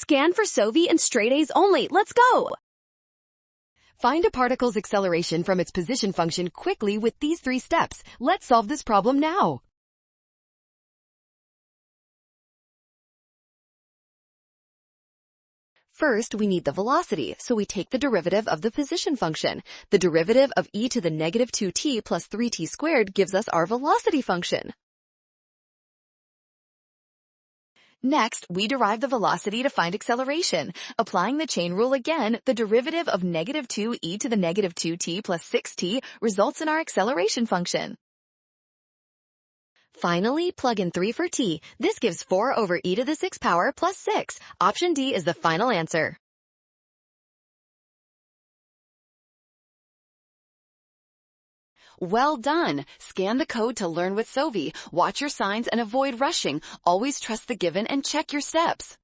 Scan for Sovi and straight A's only. Let's go! Find a particle's acceleration from its position function quickly with these 3 steps. Let's solve this problem now. First, we need the velocity, so we take the derivative of the position function. The derivative of e to the negative 2t plus 3t squared gives us our velocity function. Next, we derive the velocity to find acceleration. Applying the chain rule again, the derivative of negative 2e to the negative 2t plus 6t results in our acceleration function. Finally, plug in 3 for t. This gives 4 over e to the 6th power plus 6. Option D is the final answer. Well done! Scan the code to learn with Sovi. Watch your signs and avoid rushing. Always trust the given and check your steps.